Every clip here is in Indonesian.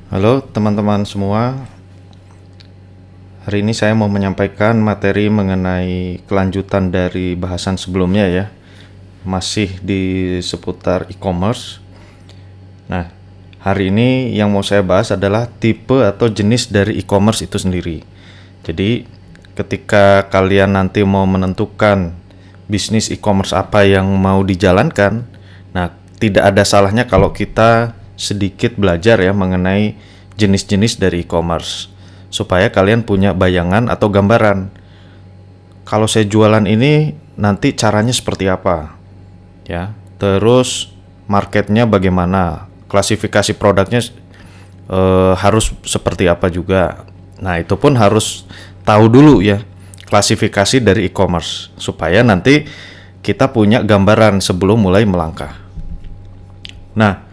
Halo teman-teman semua, hari ini saya mau menyampaikan materi mengenai kelanjutan dari bahasan sebelumnya ya, masih di seputar e-commerce. Nah, hari ini yang mau saya bahas adalah tipe atau jenis dari e-commerce itu sendiri. Jadi, ketika kalian nanti mau menentukan bisnis e-commerce apa yang mau dijalankan, nah tidak ada salahnya kalau kita sedikit belajar ya mengenai jenis-jenis dari e-commerce supaya kalian punya bayangan atau gambaran. Kalau saya jualan ini nanti caranya seperti apa ya. Terus marketnya bagaimana, klasifikasi produknya harus seperti apa juga. Nah, itu pun harus tahu dulu ya klasifikasi dari e-commerce supaya nanti kita punya gambaran sebelum mulai melangkah. Nah,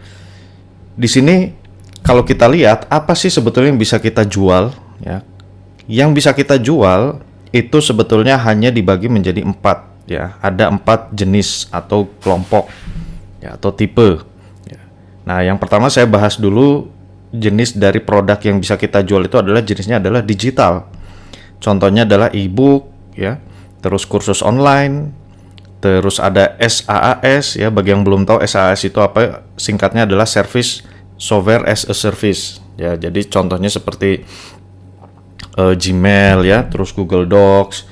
di sini kalau kita lihat apa sih sebetulnya yang bisa kita jual ya. Yang bisa kita jual itu sebetulnya hanya dibagi menjadi 4 ya. Ada 4 jenis atau kelompok ya, atau tipe ya. Nah, yang pertama saya bahas dulu jenis dari produk yang bisa kita jual itu adalah jenisnya adalah digital. Contohnya adalah e-book ya, terus kursus online, terus ada SaaS ya. Bagi yang belum tahu SaaS itu apa, singkatnya adalah Service Software as a Service ya. Jadi contohnya seperti Gmail ya, terus Google Docs.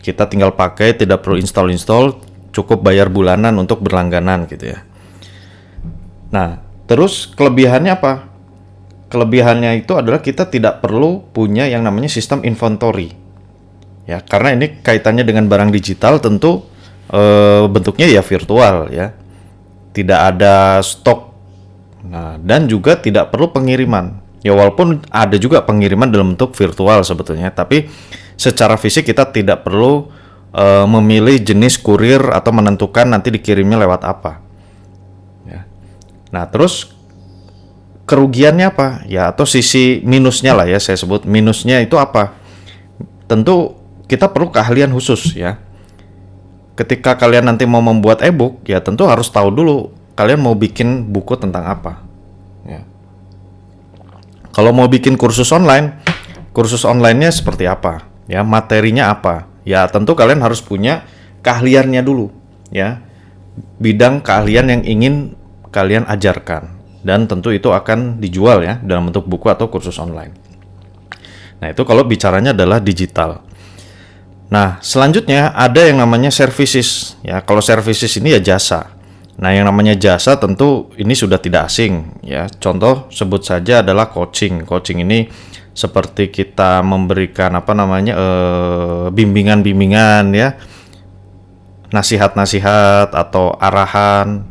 Kita tinggal pakai, tidak perlu install, cukup bayar bulanan untuk berlangganan gitu ya. Nah, terus kelebihannya apa? Kelebihannya itu adalah kita tidak perlu punya yang namanya sistem inventory. Ya, karena ini kaitannya dengan barang digital tentu bentuknya ya virtual ya. Tidak ada stok. Nah, dan juga tidak perlu pengiriman. Ya, walaupun ada juga pengiriman dalam bentuk virtual sebetulnya, tapi secara fisik kita tidak perlu memilih jenis kurir atau menentukan nanti dikirimnya lewat apa. Ya. Nah, terus kerugiannya apa? Ya, atau sisi minusnya lah ya, saya sebut minusnya itu apa? Tentu kita perlu keahlian khusus ya. Ketika kalian nanti mau membuat e-book, ya tentu harus tahu dulu kalian mau bikin buku tentang apa ya. Kalau mau bikin kursus onlinenya seperti apa ya, materinya apa ya, tentu kalian harus punya keahliannya dulu ya, bidang keahlian yang ingin kalian ajarkan, dan tentu itu akan dijual ya dalam bentuk buku atau kursus online. Nah, itu kalau bicaranya adalah digital. Nah, selanjutnya ada yang namanya services ya. Kalau services ini ya jasa. Nah, yang namanya jasa tentu ini sudah tidak asing ya. Contoh sebut saja adalah coaching. Coaching ini seperti kita memberikan bimbingan-bimbingan ya, nasihat-nasihat atau arahan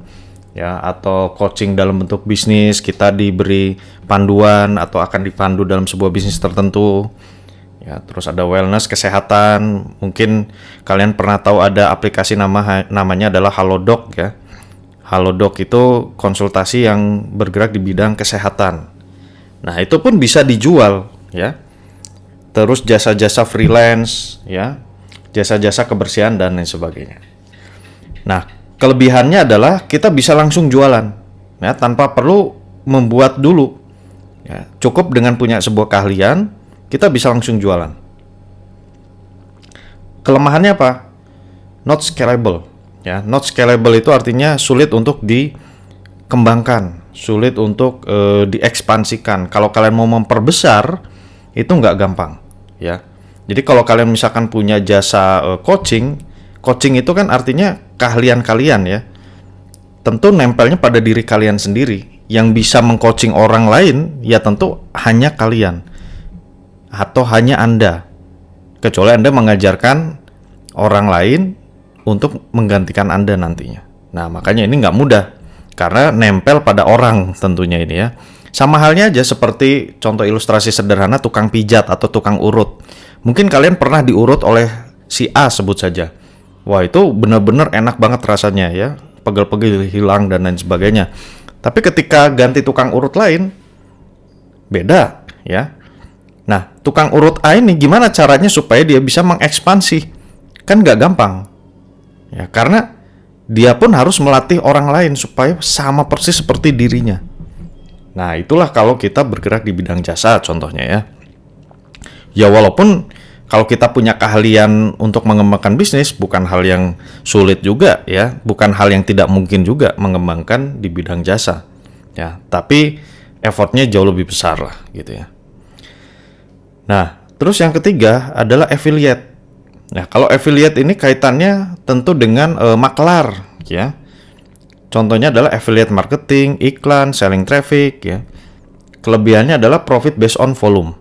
ya, atau coaching dalam bentuk bisnis, kita diberi panduan atau akan dipandu dalam sebuah bisnis tertentu. Ya, terus ada wellness, kesehatan. Mungkin kalian pernah tahu ada aplikasi namanya adalah Halodoc ya. Halodoc itu konsultasi yang bergerak di bidang kesehatan. Nah, itu pun bisa dijual ya. Terus jasa-jasa freelance ya, jasa-jasa kebersihan dan lain sebagainya. Nah, kelebihannya adalah kita bisa langsung jualan ya, tanpa perlu membuat dulu ya. Cukup dengan punya sebuah keahlian, kita bisa langsung jualan. Kelemahannya apa? Not scalable ya. Not scalable itu artinya sulit untuk dikembangkan, sulit untuk diekspansikan. Kalau kalian mau memperbesar itu nggak gampang ya. Jadi kalau kalian misalkan punya jasa coaching itu kan artinya keahlian kalian ya, tentu nempelnya pada diri kalian sendiri. Yang bisa mengcoaching orang lain ya tentu hanya kalian atau hanya Anda, kecuali Anda mengajarkan orang lain untuk menggantikan Anda nantinya. Nah, makanya ini nggak mudah karena nempel pada orang tentunya ini ya. Sama halnya aja seperti contoh ilustrasi sederhana tukang pijat atau tukang urut. Mungkin kalian pernah diurut oleh si A sebut saja. Wah, itu benar-benar enak banget rasanya ya, pegel-pegel hilang dan lain sebagainya. Tapi ketika ganti tukang urut lain, beda ya. Nah, tukang urut A ini gimana caranya supaya dia bisa mengekspansi? Kan nggak gampang. Ya, karena dia pun harus melatih orang lain supaya sama persis seperti dirinya. Nah, itulah kalau kita bergerak di bidang jasa contohnya ya. Ya walaupun kalau kita punya keahlian untuk mengembangkan bisnis bukan hal yang sulit juga ya, bukan hal yang tidak mungkin juga mengembangkan di bidang jasa. Ya, tapi effortnya jauh lebih besar lah gitu ya. Nah, terus yang ketiga adalah affiliate. Nah, kalau affiliate ini kaitannya tentu dengan maklar ya. Contohnya adalah affiliate marketing, iklan, selling traffic ya. Kelebihannya adalah profit based on volume.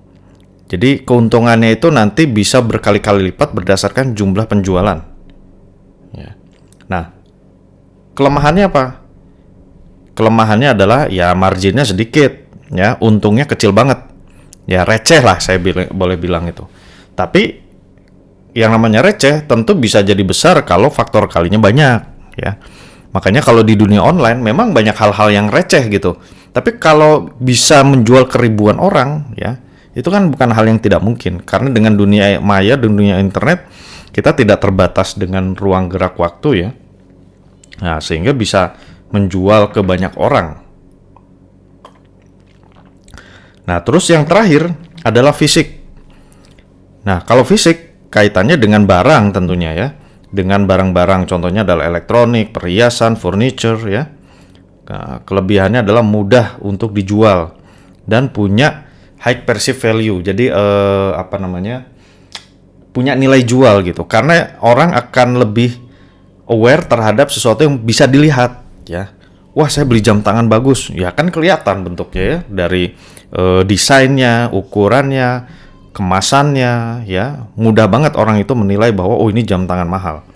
Jadi keuntungannya itu nanti bisa berkali-kali lipat berdasarkan jumlah penjualan. Ya. Nah, kelemahannya apa? Kelemahannya adalah ya marginnya sedikit, ya untungnya kecil banget. Ya receh lah saya boleh bilang itu. Tapi yang namanya receh tentu bisa jadi besar kalau faktor kalinya banyak, ya. Makanya kalau di dunia online memang banyak hal-hal yang receh gitu. Tapi kalau bisa menjual ke ribuan orang, ya, itu kan bukan hal yang tidak mungkin. Karena dengan dunia maya, dunia internet, kita tidak terbatas dengan ruang gerak waktu ya. Nah, sehingga bisa menjual ke banyak orang. Nah, terus yang terakhir adalah fisik. Nah, kalau fisik kaitannya dengan barang tentunya ya. Dengan barang-barang contohnya adalah elektronik, perhiasan, furniture ya. Nah, kelebihannya adalah mudah untuk dijual dan punya high perceived value. Jadi punya nilai jual gitu. Karena orang akan lebih aware terhadap sesuatu yang bisa dilihat ya. Wah, saya beli jam tangan bagus. Ya kan kelihatan bentuknya ya dari desainnya, ukurannya, kemasannya ya. Mudah banget orang itu menilai bahwa oh ini jam tangan mahal.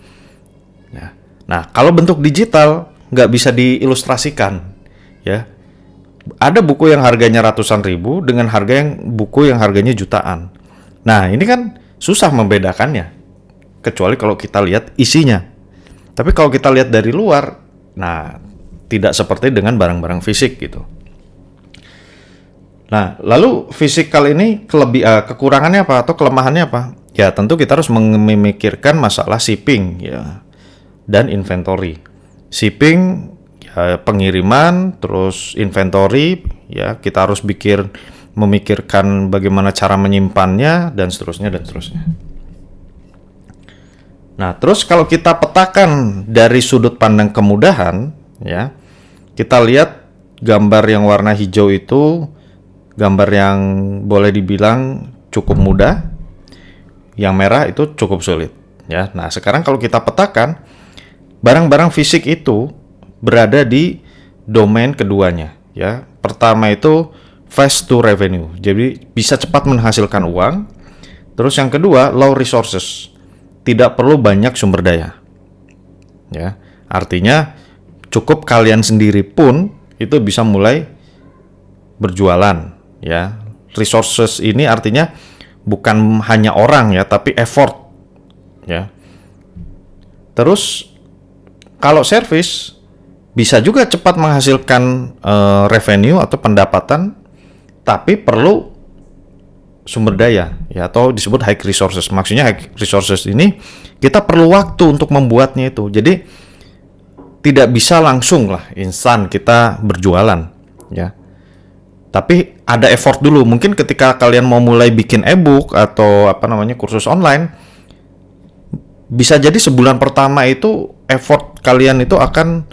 Ya. Nah, kalau bentuk digital nggak bisa diilustrasikan ya. Ada buku yang harganya ratusan ribu dengan buku yang harganya jutaan. Nah, ini kan susah membedakannya. Kecuali kalau kita lihat isinya. Tapi kalau kita lihat dari luar, nah tidak seperti dengan barang-barang fisik gitu. Nah, lalu fisikal ini kekurangannya apa atau kelemahannya apa? Ya, tentu kita harus memikirkan masalah shipping ya dan inventory. Shipping ya, pengiriman, terus inventory ya kita harus memikirkan bagaimana cara menyimpannya dan seterusnya dan seterusnya. Nah, terus kalau kita petakan dari sudut pandang kemudahan ya, kita lihat gambar yang warna hijau itu gambar yang boleh dibilang cukup mudah, yang merah itu cukup sulit ya. Nah, sekarang kalau kita petakan barang-barang fisik itu berada di domain keduanya ya. Pertama itu fast to revenue, jadi bisa cepat menghasilkan uang. Terus yang kedua low resources, tidak perlu banyak sumber daya ya. Artinya cukup kalian sendiri pun itu bisa mulai berjualan ya. Resources ini artinya bukan hanya orang ya, tapi effort ya. Terus kalau service bisa juga cepat menghasilkan revenue atau pendapatan, tapi perlu sumber daya ya, atau disebut high resources. Maksudnya high resources ini kita perlu waktu untuk membuatnya itu. Jadi tidak bisa langsung lah instan kita berjualan ya. Tapi ada effort dulu. Mungkin ketika kalian mau mulai bikin e-book atau kursus online, bisa jadi sebulan pertama itu effort kalian itu akan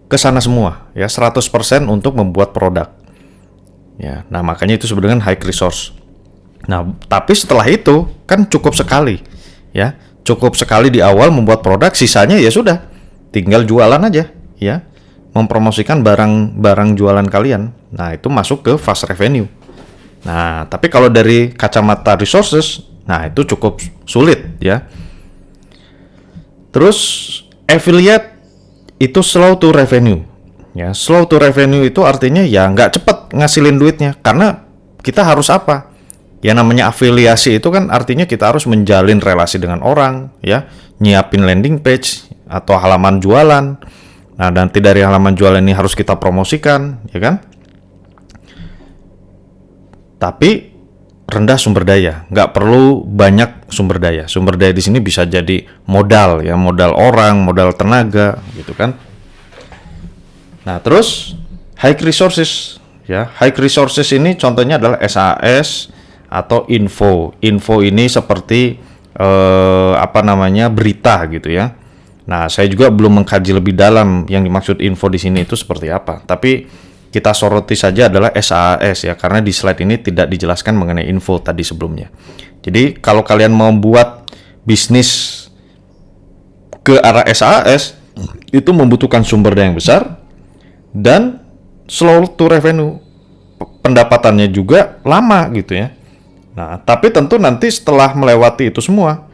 ke sana semua ya, 100% untuk membuat produk. Ya, nah makanya itu sebenarnya high resource. Nah, tapi setelah itu kan cukup sekali ya. Cukup sekali di awal membuat produk, sisanya ya sudah tinggal jualan aja ya. Mempromosikan barang jualan kalian. Nah, itu masuk ke fast revenue. Nah, tapi kalau dari kacamata resources, nah itu cukup sulit ya. Terus affiliate itu slow to revenue. Ya, slow to revenue itu artinya ya nggak cepat ngasilin duitnya. Karena kita harus apa? Ya namanya afiliasi itu kan artinya kita harus menjalin relasi dengan orang, ya, nyiapin landing page atau halaman jualan. Nah, nanti dari halaman jualan ini harus kita promosikan, ya kan? Tapi rendah sumber daya, nggak perlu banyak sumber daya. Sumber daya di sini bisa jadi modal, ya, modal orang, modal tenaga, gitu kan? Nah, terus high resources ya. High resources ini contohnya adalah SAS atau info. Info ini seperti berita gitu ya. Nah, saya juga belum mengkaji lebih dalam yang dimaksud info di sini itu seperti apa. Tapi kita soroti saja adalah SAS ya, karena di slide ini tidak dijelaskan mengenai info tadi sebelumnya. Jadi kalau kalian mau buat bisnis ke arah SAS, itu membutuhkan sumber daya yang besar dan slow to revenue. Pendapatannya juga lama gitu ya. Nah, tapi tentu nanti setelah melewati itu semua,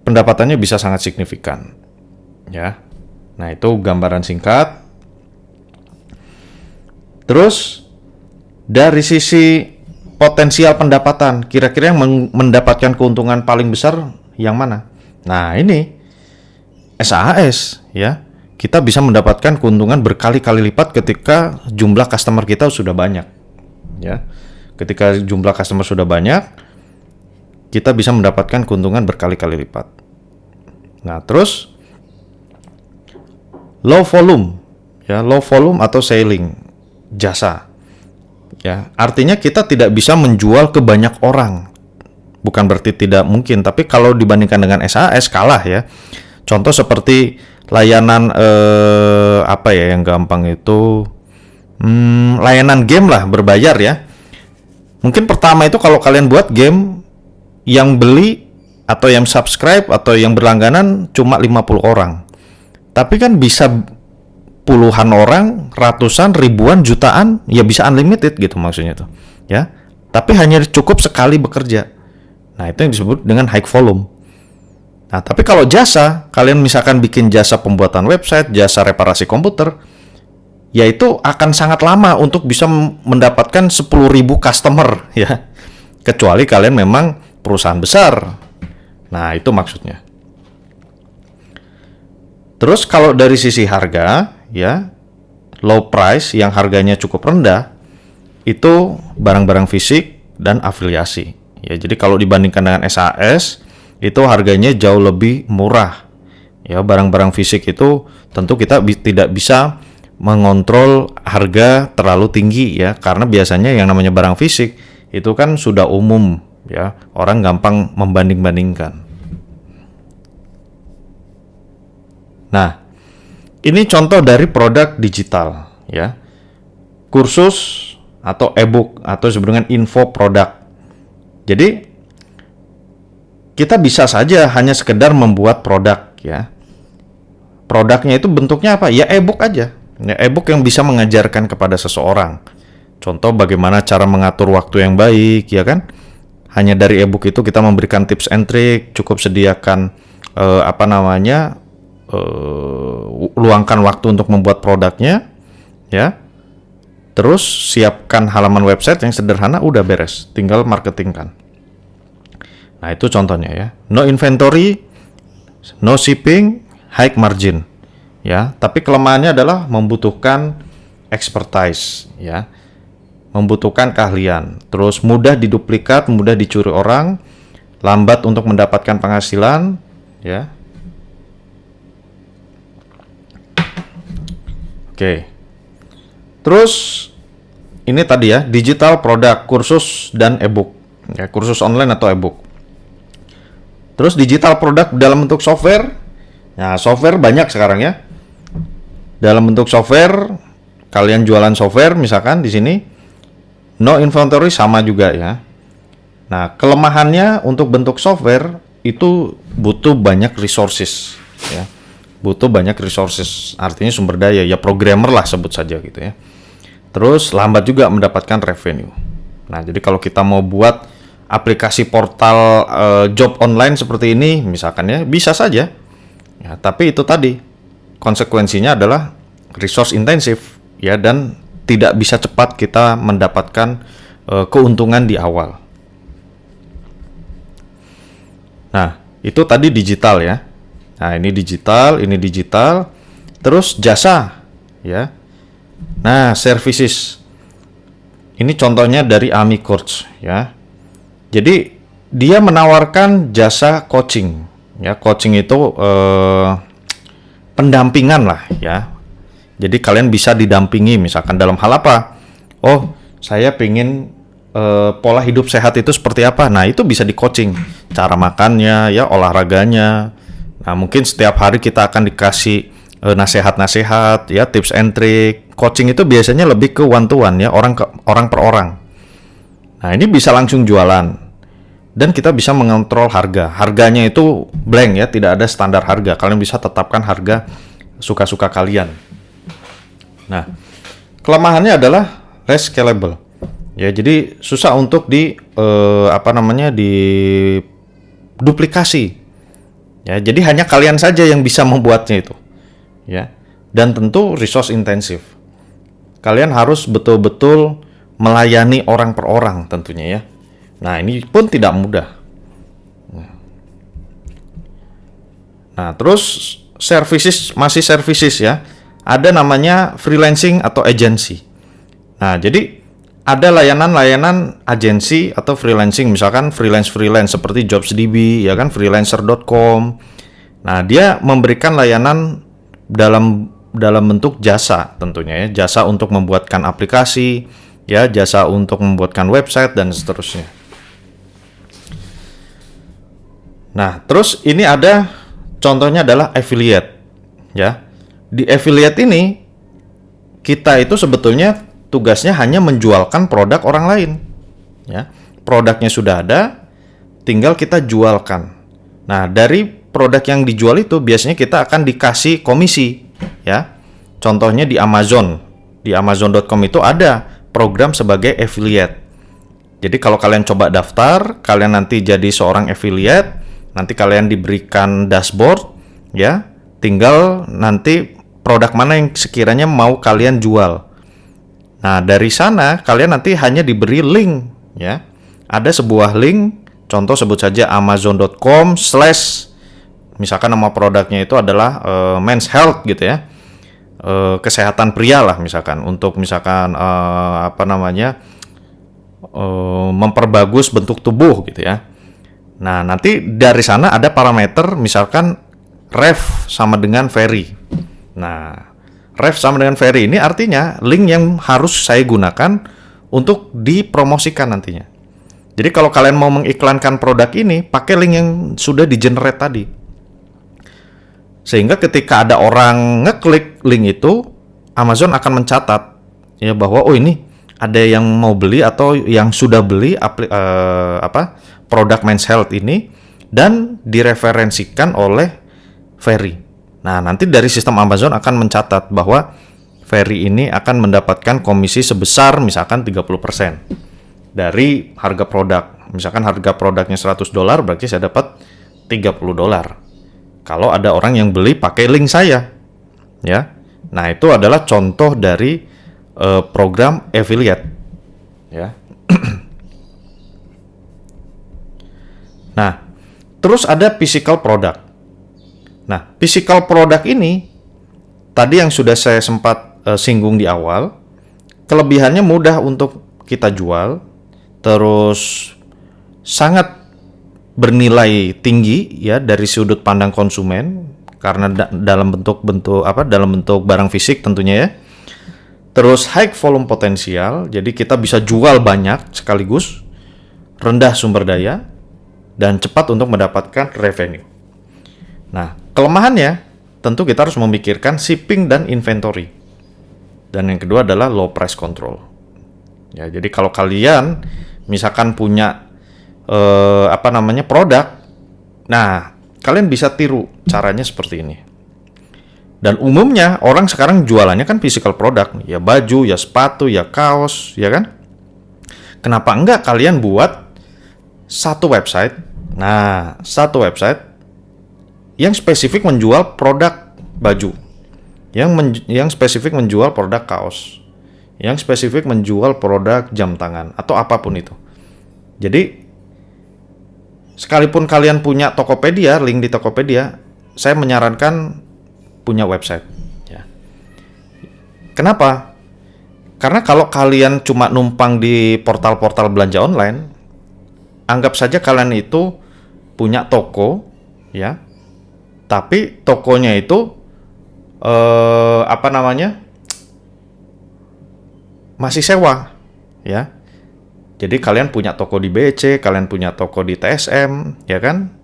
pendapatannya bisa sangat signifikan ya. Nah, itu gambaran singkat. Terus dari sisi potensial pendapatan, kira-kira yang mendapatkan keuntungan paling besar yang mana? Nah, ini SAS ya. Kita bisa mendapatkan keuntungan berkali-kali lipat ketika jumlah customer kita sudah banyak ya. Ketika jumlah customer sudah banyak, kita bisa mendapatkan keuntungan berkali-kali lipat. Nah, terus low volume ya, low volume atau selling jasa ya, artinya kita tidak bisa menjual ke banyak orang. Bukan berarti tidak mungkin, tapi kalau dibandingkan dengan SAS kalah ya. Contoh seperti layanan yang gampang itu layanan game lah, berbayar ya. Mungkin pertama itu kalau kalian buat game, yang beli atau yang subscribe atau yang berlangganan cuma 50 orang. Tapi kan bisa puluhan orang, ratusan, ribuan, jutaan, ya bisa unlimited gitu maksudnya tuh. Ya. Tapi hanya cukup sekali bekerja. Nah, itu yang disebut dengan high volume. Nah, tapi kalau jasa, kalian misalkan bikin jasa pembuatan website, jasa reparasi komputer, ya itu akan sangat lama untuk bisa mendapatkan 10.000 customer ya. Kecuali kalian memang perusahaan besar. Nah, itu maksudnya. Terus kalau dari sisi harga ya, low price yang harganya cukup rendah itu barang-barang fisik dan afiliasi. Ya, jadi kalau dibandingkan dengan SAS itu harganya jauh lebih murah. Ya, barang-barang fisik itu tentu kita tidak bisa mengontrol harga terlalu tinggi ya, karena biasanya yang namanya barang fisik itu kan sudah umum ya, orang gampang membanding-bandingkan. Nah, ini contoh dari produk digital ya. Kursus atau e-book atau sebenarnya info produk. Jadi kita bisa saja hanya sekedar membuat produk ya. Produknya itu bentuknya apa? Ya e-book aja. Ya, e-book yang bisa mengajarkan kepada seseorang. Contoh bagaimana cara mengatur waktu yang baik ya kan. Hanya dari e-book itu kita memberikan tips and trick, cukup sediakan luangkan waktu untuk membuat produknya ya. Terus siapkan halaman website yang sederhana, udah beres, tinggal marketingkan. Nah, itu contohnya ya. No inventory, no shipping, high margin ya. Tapi kelemahannya adalah membutuhkan expertise ya. Membutuhkan keahlian. Terus mudah diduplikat, mudah dicuri orang, lambat untuk mendapatkan penghasilan ya. Oke. Terus ini tadi ya, digital produk, kursus dan e-book. Ya, kursus online atau e-book. Terus digital produk dalam bentuk software. Nah, software banyak sekarang ya. Dalam bentuk software, kalian jualan software misalkan di sini. No inventory sama juga ya. Nah, kelemahannya untuk bentuk software itu butuh banyak resources ya. Butuh banyak resources, artinya sumber daya, ya programmer lah sebut saja gitu ya. Terus lambat juga mendapatkan revenue. Nah, jadi kalau kita mau buat aplikasi portal job online seperti ini misalkan ya, bisa saja. Ya, tapi itu tadi konsekuensinya adalah resource intensif ya, dan tidak bisa cepat kita mendapatkan keuntungan di awal. Nah, itu tadi digital ya. Nah, ini digital, terus jasa ya. Nah, services. Ini contohnya dari Ami Coach ya. Jadi dia menawarkan jasa coaching ya. Coaching itu pendampingan lah ya. Jadi kalian bisa didampingi misalkan dalam hal apa? Oh, saya pengen pola hidup sehat itu seperti apa? Nah, itu bisa di-coaching. Cara makannya, ya olahraganya. Nah, mungkin setiap hari kita akan dikasih nasihat-nasihat, ya tips and trick. Coaching itu biasanya lebih ke one to one ya, orang per orang. Nah, ini bisa langsung jualan. Dan kita bisa mengontrol harga. Harganya itu blank ya, tidak ada standar harga. Kalian bisa tetapkan harga suka-suka kalian. Nah, kelemahannya adalah less scalable. Ya, jadi susah untuk duplikasi. Ya, jadi hanya kalian saja yang bisa membuatnya itu. Ya. Dan tentu resource intensif. Kalian harus betul-betul melayani orang per orang tentunya ya. Nah, ini pun tidak mudah. Nah, terus services ya. Ada namanya freelancing atau agency. Nah, jadi ada layanan-layanan agensi atau freelancing, misalkan freelance seperti JobsDB, ya kan, freelancer.com. Nah, dia memberikan layanan dalam bentuk jasa tentunya ya, jasa untuk membuatkan aplikasi, ya, jasa untuk membuatkan website dan seterusnya. Nah, terus ini ada contohnya adalah affiliate, ya. Di affiliate ini kita itu sebetulnya tugasnya hanya menjualkan produk orang lain. Ya, produknya sudah ada, tinggal kita jualkan. Nah, dari produk yang dijual itu biasanya kita akan dikasih komisi. Ya, contohnya di Amazon. Di Amazon.com itu ada program sebagai affiliate. Jadi kalau kalian coba daftar, kalian nanti jadi seorang affiliate, nanti kalian diberikan dashboard, ya, tinggal nanti produk mana yang sekiranya mau kalian jual. Nah, dari sana kalian nanti hanya diberi link, ya. Ada sebuah link, contoh sebut saja amazon.com/ misalkan nama produknya itu adalah men's health gitu ya. Kesehatan pria lah misalkan, untuk misalkan memperbagus bentuk tubuh gitu ya. Nah, nanti dari sana ada parameter misalkan ref sama dengan very. Nah, ref sama dengan very ini artinya link yang harus saya gunakan untuk dipromosikan nantinya. Jadi kalau kalian mau mengiklankan produk ini, pakai link yang sudah di-generate tadi. Sehingga ketika ada orang ngeklik link itu, Amazon akan mencatat ya bahwa oh ini ada yang mau beli atau yang sudah beli produk men's health ini dan direferensikan oleh very. Nah, nanti dari sistem Amazon akan mencatat bahwa very ini akan mendapatkan komisi sebesar misalkan 30% dari harga produk. Misalkan harga produknya $100, berarti saya dapat $30. Kalau ada orang yang beli pakai link saya. Ya. Nah, itu adalah contoh dari program affiliate. Ya. Nah, terus ada physical product. Nah, physical product ini tadi yang sudah saya sempat singgung di awal, kelebihannya mudah untuk kita jual, terus sangat bernilai tinggi ya dari sudut pandang konsumen karena dalam bentuk barang fisik tentunya ya. Terus high volume potensial, jadi kita bisa jual banyak sekaligus, rendah sumber daya, dan cepat untuk mendapatkan revenue. Nah, kelemahannya tentu kita harus memikirkan shipping dan inventory. Dan yang kedua adalah low price control. Ya, jadi kalau kalian misalkan punya produk, nah kalian bisa tiru caranya seperti ini. Dan umumnya orang sekarang jualannya kan physical product, ya baju, ya sepatu, ya kaos, ya kan? Kenapa enggak kalian buat satu website? Nah, satu website yang spesifik menjual produk baju, yang spesifik menjual produk kaos, yang spesifik menjual produk jam tangan atau apapun itu. Jadi sekalipun kalian punya Tokopedia, link di Tokopedia, saya menyarankan punya website. Ya. Kenapa? Karena kalau kalian cuma numpang di portal-portal belanja online, anggap saja kalian itu punya toko, ya. Tapi tokonya itu masih sewa, ya. Jadi kalian punya toko di BEC, kalian punya toko di TSM, ya kan?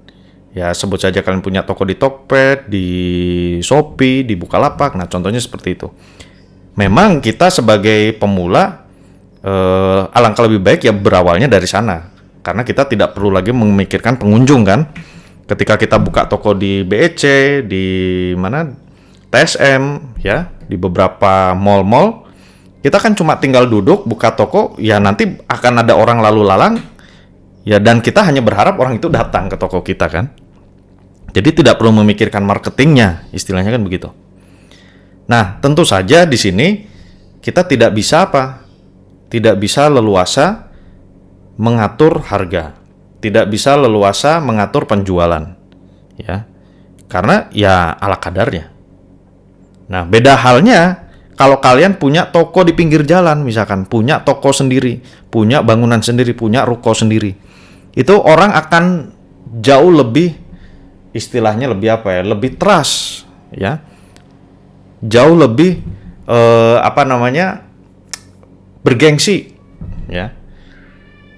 Ya sebut saja kalian punya toko di Tokped, di Shopee, di Bukalapak. Nah contohnya seperti itu. Memang kita sebagai pemula alangkah lebih baik ya berawalnya dari sana. Karena kita tidak perlu lagi memikirkan pengunjung kan. Ketika kita buka toko di BEC, di mana TSM, ya, di beberapa mall-mall, kita kan cuma tinggal duduk, buka toko, ya nanti akan ada orang lalu lalang, ya dan kita hanya berharap orang itu datang ke toko kita kan. Jadi tidak perlu memikirkan marketingnya, istilahnya kan begitu. Nah, tentu saja di sini kita tidak bisa apa? Tidak bisa leluasa mengatur harga. Tidak bisa leluasa mengatur penjualan. Ya. Karena ya ala kadarnya. Nah, beda halnya kalau kalian punya toko di pinggir jalan, misalkan punya toko sendiri, punya bangunan sendiri, punya ruko sendiri, itu orang akan jauh lebih, istilahnya lebih apa ya, lebih trust, ya, jauh lebih bergengsi, ya.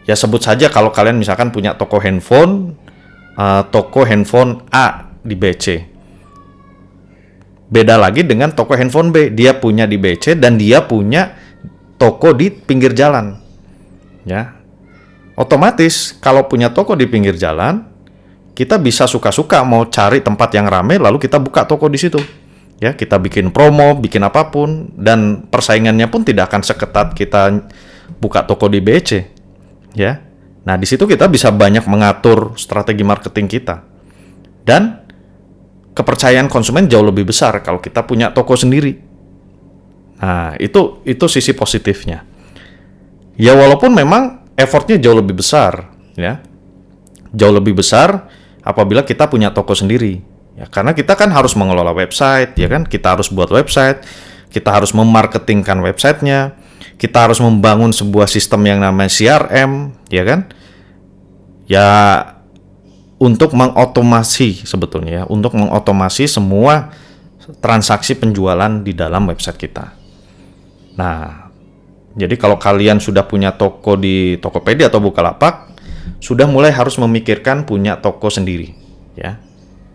Ya sebut saja kalau kalian misalkan punya toko handphone A di BC. Beda lagi dengan toko handphone B, dia punya di BC dan dia punya toko di pinggir jalan. Ya. Otomatis kalau punya toko di pinggir jalan, kita bisa suka-suka mau cari tempat yang ramai lalu kita buka toko di situ. Ya, kita bikin promo, bikin apapun dan persaingannya pun tidak akan seketat kita buka toko di BC. Ya. Nah, di situ kita bisa banyak mengatur strategi marketing kita. Dan kepercayaan konsumen jauh lebih besar kalau kita punya toko sendiri. Nah, itu sisi positifnya. Ya walaupun memang effortnya jauh lebih besar, ya. Jauh lebih besar apabila kita punya toko sendiri. Ya, karena kita kan harus mengelola website, ya kan? Kita harus buat website, kita harus memarketingkan websitenya, kita harus membangun sebuah sistem yang namanya CRM, ya kan? Ya untuk mengotomasi sebetulnya, untuk mengotomasi semua transaksi penjualan di dalam website kita. Nah, jadi kalau kalian sudah punya toko di Tokopedia atau Bukalapak, sudah mulai harus memikirkan punya toko sendiri, ya.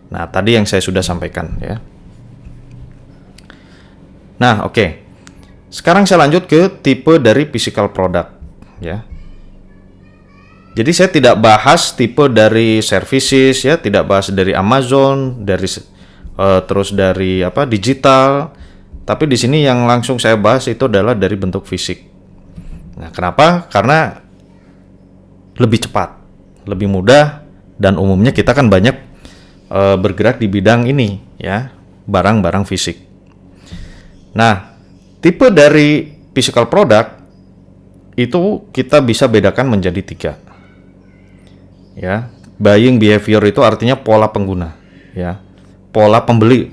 Nah, tadi yang saya sudah sampaikan, ya. Nah, oke. Sekarang saya lanjut ke tipe dari physical product, ya. Jadi saya tidak bahas tipe dari services, ya, tidak bahas dari Amazon, terus dari digital. Tapi di sini yang langsung saya bahas itu adalah dari bentuk fisik. Nah, kenapa? Karena lebih cepat, lebih mudah, dan umumnya kita kan banyak bergerak di bidang ini, ya, barang-barang fisik. Nah, tipe dari physical product itu kita bisa bedakan menjadi 3. Ya, buying behavior itu artinya pola pengguna, ya. Pola pembeli.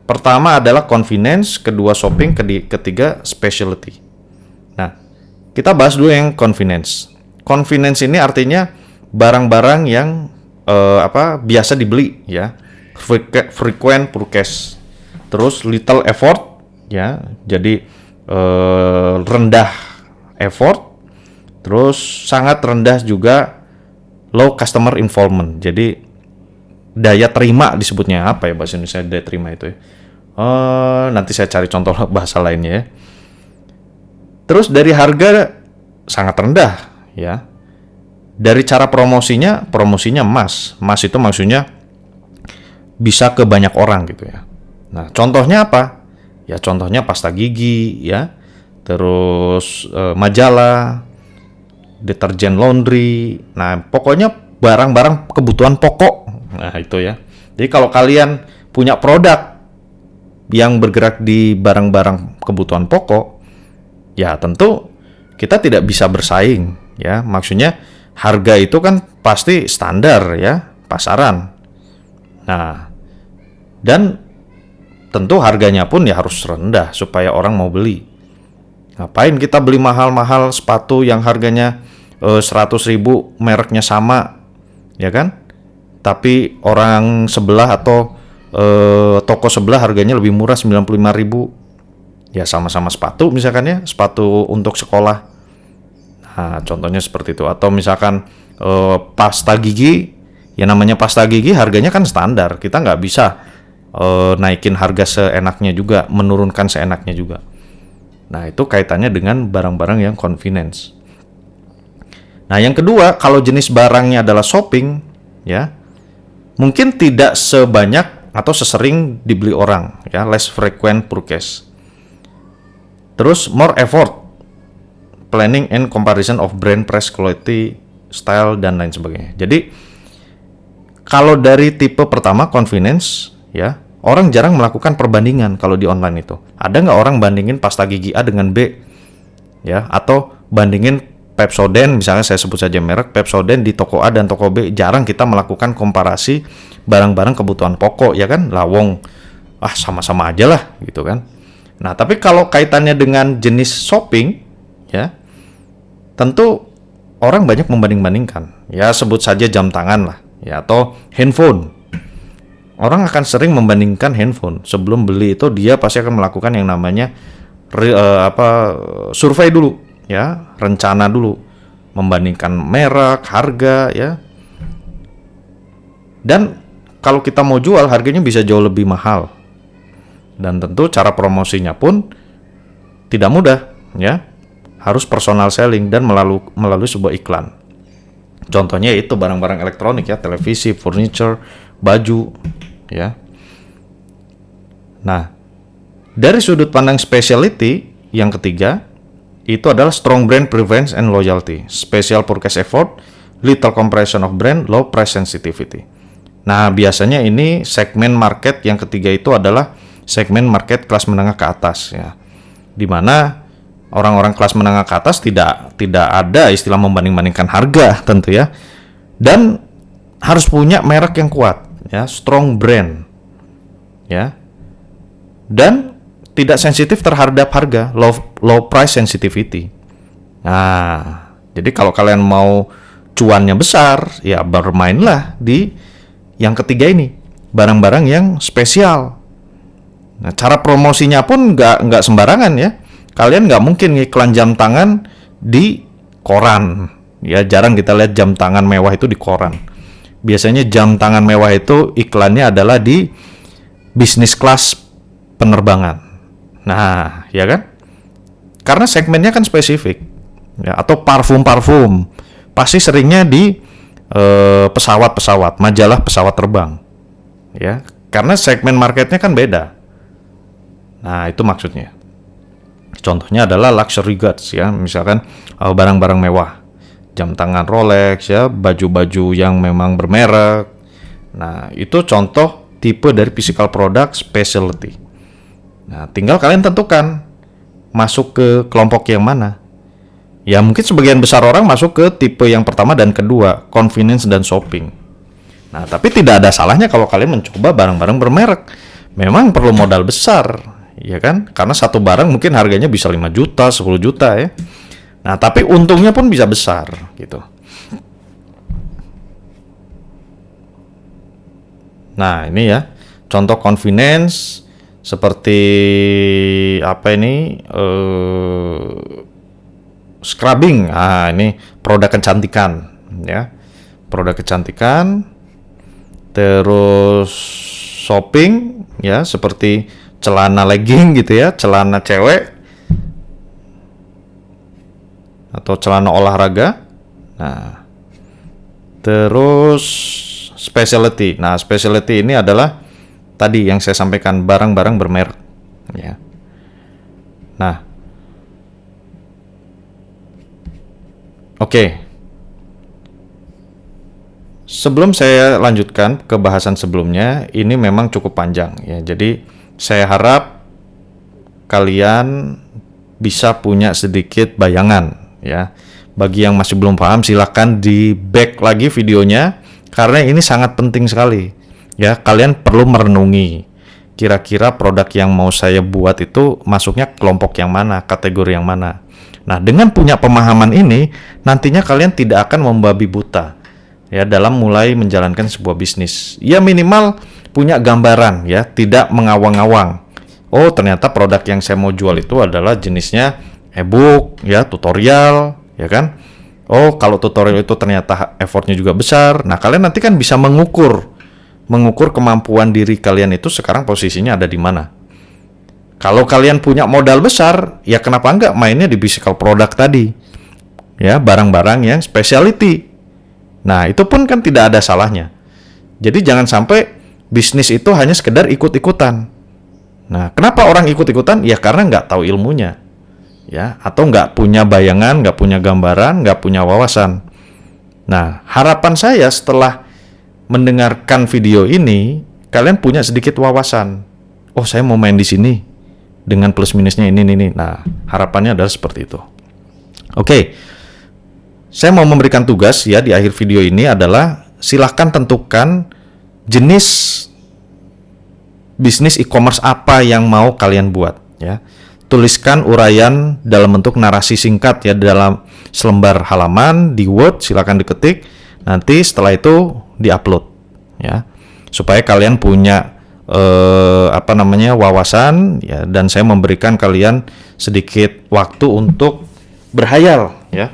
Pertama adalah convenience, kedua shopping, ketiga specialty. Nah, kita bahas dulu yang convenience. Convenience ini artinya barang-barang yang biasa dibeli, ya. Frequent purchase. Terus little effort, ya. Jadi rendah effort. Terus sangat rendah juga low customer involvement. Jadi daya terima disebutnya apa ya bahasa Indonesia daya terima itu ya. Nanti saya cari contoh bahasa lainnya ya. Terus dari harga sangat rendah ya. Dari cara promosinya mass. Mass itu maksudnya bisa ke banyak orang gitu ya. Nah, contohnya apa? Ya contohnya pasta gigi ya. Terus majalah, deterjen laundry. Nah, pokoknya barang-barang kebutuhan pokok. Nah, itu ya. Jadi kalau kalian punya produk yang bergerak di barang-barang kebutuhan pokok, ya tentu kita tidak bisa bersaing ya. Maksudnya harga itu kan pasti standar ya, pasaran. Nah, dan tentu harganya pun ya harus rendah supaya orang mau beli. Ngapain kita beli mahal-mahal sepatu yang harganya 100.000 mereknya sama, ya kan? Tapi orang sebelah atau toko sebelah harganya lebih murah 95.000. Ya sama-sama sepatu misalkan ya, sepatu untuk sekolah. Nah, contohnya seperti itu. Atau misalkan pasta gigi, ya namanya pasta gigi harganya kan standar. Kita nggak bisa naikin harga seenaknya juga, menurunkan seenaknya juga. Nah, itu kaitannya dengan barang-barang yang convenience. Nah, yang kedua, kalau jenis barangnya adalah shopping, ya, mungkin tidak sebanyak atau sesering dibeli orang, ya, less frequent purchase. Terus more effort, planning and comparison of brand, price, quality, style, dan lain sebagainya. Jadi kalau dari tipe pertama convenience, ya, orang jarang melakukan perbandingan kalau di online itu. Ada nggak orang bandingin pasta gigi A dengan B, ya, atau bandingin Pepsodent, misalnya saya sebut saja merek Pepsodent di toko A dan toko B. Jarang kita melakukan komparasi barang-barang kebutuhan pokok, ya kan, lawong, sama-sama aja lah gitu kan. Nah, tapi kalau kaitannya dengan jenis shopping, ya, tentu orang banyak membanding-bandingkan. Ya, sebut saja jam tangan lah, ya, atau handphone. Orang akan sering membandingkan handphone. Sebelum beli itu dia pasti akan melakukan yang namanya survei dulu, ya, rencana dulu, membandingkan merek, harga, ya. Dan kalau kita mau jual, harganya bisa jauh lebih mahal. Dan tentu cara promosinya pun tidak mudah, ya. Harus personal selling dan melalui sebuah iklan. Contohnya itu barang-barang elektronik, ya, televisi, furniture, baju, ya. Nah, dari sudut pandang specialty yang ketiga, itu adalah strong brand preference and loyalty, special purchase effort, little comparison of brand, low price sensitivity. Nah, biasanya ini segmen market yang ketiga itu adalah segmen market kelas menengah ke atas, ya, di mana orang-orang kelas menengah ke atas tidak ada istilah membanding-bandingkan harga tentu, ya, dan harus punya merek yang kuat, ya, strong brand, ya, dan tidak sensitif terhadap harga, low price sensitivity. Nah, jadi kalau kalian mau cuannya besar, ya bermainlah di yang ketiga ini, barang-barang yang spesial. Nah, cara promosinya pun nggak sembarangan, ya. Kalian nggak mungkin iklan jam tangan di koran, ya. Jarang kita lihat jam tangan mewah itu di koran. Biasanya jam tangan mewah itu iklannya adalah di bisnis kelas penerbangan. Nah, ya kan? Karena segmennya kan spesifik, ya. Atau parfum pasti seringnya di pesawat-pesawat, majalah pesawat terbang, ya. Karena segmen marketnya kan beda. Nah, itu maksudnya. Contohnya adalah luxury goods, ya, misalkan barang-barang mewah, jam tangan Rolex, ya, baju-baju yang memang bermerek. Nah, itu contoh tipe dari physical product specialty. Nah, tinggal kalian tentukan masuk ke kelompok yang mana. Ya, mungkin sebagian besar orang masuk ke tipe yang pertama dan kedua, convenience dan shopping. Nah, tapi tidak ada salahnya kalau kalian mencoba barang-barang bermerek. Memang perlu modal besar, ya kan? Karena satu barang mungkin harganya bisa 5 juta, 10 juta, ya. Nah, tapi untungnya pun bisa besar, gitu. Nah, ini ya, contoh convenience seperti apa ini? Scrubbing. Ah, ini produk kecantikan, ya. Produk kecantikan. Terus shopping, ya, seperti celana legging gitu, ya, celana cewek atau celana olahraga. Nah, terus specialty. Nah, specialty ini adalah tadi yang saya sampaikan, barang-barang bermerek, ya. Nah, oke. Sebelum saya lanjutkan ke bahasan sebelumnya, ini memang cukup panjang, ya. Jadi saya harap kalian bisa punya sedikit bayangan, ya. Bagi yang masih belum paham, silakan di back lagi videonya karena ini sangat penting sekali, ya. Kalian perlu merenungi kira-kira produk yang mau saya buat itu masuknya kelompok yang mana, kategori yang mana. Nah, dengan punya pemahaman ini, nantinya kalian tidak akan membabi buta, ya, dalam mulai menjalankan sebuah bisnis. Ya, minimal punya gambaran, ya, tidak mengawang-awang. oh ternyata produk yang saya mau jual itu adalah jenisnya e-book, ya, tutorial, ya kan? Oh, kalau tutorial itu ternyata effortnya juga besar. Nah, kalian nanti kan bisa mengukur kemampuan diri kalian itu sekarang posisinya ada di mana. Kalau kalian punya modal besar, ya kenapa enggak mainnya di physical product tadi? Ya, barang-barang yang specialty. Nah, itu pun kan tidak ada salahnya. Jadi jangan sampai bisnis itu hanya sekedar ikut-ikutan. Nah, kenapa orang ikut-ikutan? Ya karena nggak tahu ilmunya. Ya, atau nggak punya bayangan, nggak punya gambaran, nggak punya wawasan. Nah, harapan saya setelah mendengarkan video ini, kalian punya sedikit wawasan. Oh, saya mau main di sini dengan plus minusnya ini. Nah, harapannya adalah seperti itu. Oke, saya mau memberikan tugas ya di akhir video ini adalah silahkan tentukan jenis bisnis e-commerce apa yang mau kalian buat ya. Tuliskan uraian dalam bentuk narasi singkat ya dalam selembar halaman di Word, silakan diketik. Nanti setelah itu diupload ya. Supaya kalian punya wawasan ya, dan saya memberikan kalian sedikit waktu untuk berhayal ya.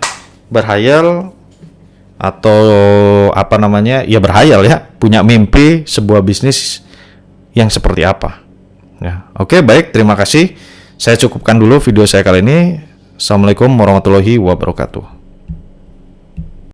Berhayal atau berhayal ya, punya mimpi sebuah bisnis yang seperti apa ya. Oke, baik, terima kasih. Saya cukupkan dulu video saya kali ini. Assalamualaikum warahmatullahi wabarakatuh.